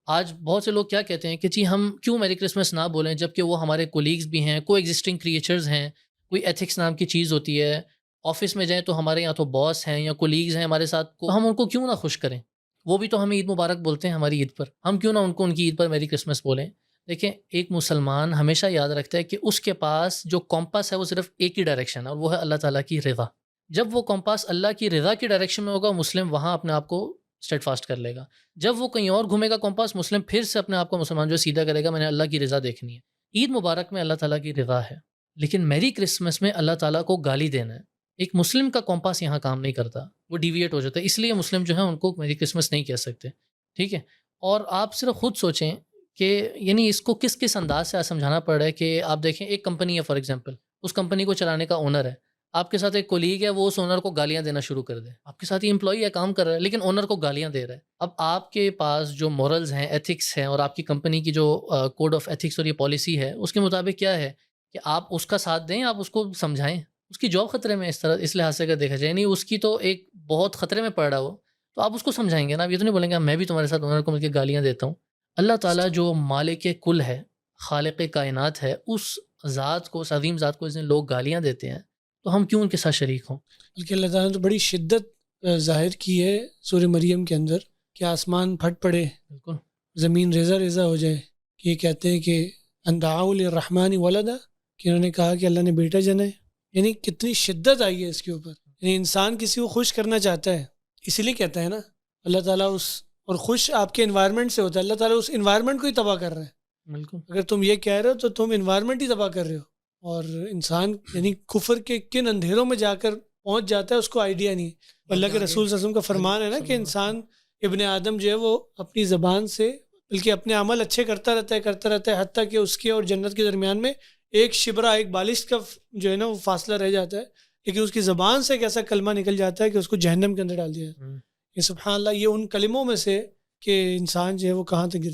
آج بہت سے لوگ کیا کہتے ہیں کہ جی ہم کیوں میری کرسمس نہ بولیں، جب کہ وہ ہمارے کولیگز بھی ہیں، کو ایگزسٹنگ کریچرز ہیں، کوئی ایتھکس نام کی چیز ہوتی ہے، آفس میں جائیں تو ہمارے یہاں تو باس ہیں یا کولیگز ہیں ہمارے ساتھ، تو ہم ان کو کیوں نہ خوش کریں؟ وہ بھی تو ہمیں عید مبارک بولتے ہیں ہماری عید پر، ہم کیوں نہ ان کو ان کی عید پر میری کرسمس بولیں؟ دیکھیں، ایک مسلمان ہمیشہ یاد رکھتا ہے کہ اس کے پاس جو کمپس ہے وہ صرف ایک ہی ڈائریکشن ہے، اور وہ ہے اللہ تعالیٰ کی رضا۔ جب وہ کمپاس اللہ کی رضا کی ڈائریکشن میں ہوگا، مسلم وہاں اپنے آپ کو اسٹیٹ فاسٹ کر لے گا۔ جب وہ کہیں اور گھومے گا کمپاس، مسلم پھر سے اپنے آپ کو مسلمان جو سیدھا کرے گا، میں نے اللہ کی رضا دیکھنی ہے۔ عید مبارک میں اللہ تعالیٰ کی رضا ہے، لیکن میری کرسمس میں اللہ تعالیٰ کو گالی دینا ہے۔ ایک مسلم کا کمپاس یہاں کام نہیں کرتا، وہ ڈیویٹ ہو جاتا ہے، اس لیے مسلم جو ہے ان کو میری کرسمس نہیں کہہ سکتے، ٹھیک ہے؟ اور آپ صرف خود سوچیں کہ یعنی اس کو کس کس انداز سے سمجھانا پڑ رہا ہے کہ آپ دیکھیں ایک کمپنی ہے فار ایگزامپل، اس کمپنی کو چلانے کا اونر ہے، آپ کے ساتھ ایک کولیگ ہے، وہ اس اونر کو گالیاں دینا شروع کر دے۔ آپ کے ساتھ ہی امپلائی ہے، کام کر رہا ہے، لیکن اونر کو گالیاں دے رہا ہے۔ اب آپ کے پاس جو مورلز ہیں، ایتھکس ہیں، اور آپ کی کمپنی کی جو کوڈ آف ایتھکس اور یہ پالیسی ہے، اس کے مطابق کیا ہے کہ آپ اس کا ساتھ دیں، آپ اس کو سمجھائیں۔ اس کی جاب خطرے میں اس لحاظ سے اگر دیکھا جائے، یعنی اس کی تو ایک بہت خطرے میں پڑ رہا ہو، تو آپ اس کو سمجھائیں گے نا، آپ یہ تو نہیں بولیں گے میں بھی تمہارے ساتھ اونر کو مل کے گالیاں دیتا ہوں۔ اللہ تعالیٰ جو مالک کل ہے، خالق کائنات ہے، اس ذات کو، اس عظیم ذات کو، اس نے لوگ گالیاں دیتے ہیں، تو ہم کیوں ان کے ساتھ شریک ہوں؟ بلکہ اللہ تعالیٰ نے تو بڑی شدت ظاہر کی ہے سورہ مریم کے اندر کہ آسمان پھٹ پڑے، بالکل زمین ریزہ ریزہ ہو جائے، کہ یہ کہتے ہیں کہ ان دعوا للرحمن ولدا، کہ انہوں نے کہا کہ اللہ نے بیٹا جنا ہے۔ یعنی کتنی شدت آئی ہے اس کے اوپر، یعنی انسان کسی کو خوش کرنا چاہتا ہے، اسی لیے کہتا ہے نا اللہ تعالیٰ اور خوش آپ کے انوائرمنٹ سے ہوتا ہے، اللہ تعالیٰ اس انوائرمنٹ کو ہی تباہ کر رہا ہے۔ بالکل اگر تم یہ کہہ رہے ہو تو تم انوائرمنٹ ہی تباہ کر رہے ہو، اور انسان یعنی کفر کے کن اندھیروں میں جا کر پہنچ جاتا ہے، اس کو آئیڈیا نہیں ہے۔ اللہ کے رسول صلی اللہ علیہ وسلم کا فرمان ہے نا کہ انسان ابن آدم جو ہے وہ اپنی زبان سے بلکہ اپنے عمل اچھے کرتا رہتا ہے حتیٰ کہ اس کے اور جنت کے درمیان میں ایک شبرہ، ایک بالش کا جو ہے نا وہ فاصلہ رہ جاتا ہے، لیکن اس کی زبان سے ایک ایسا کلمہ نکل جاتا ہے کہ اس کو جہنم کے اندر ڈال دیا جاتا ہے۔ یہ سبحان اللہ، یہ ان کلموں میں سے کہ انسان جو ہے وہ کہاں تک گر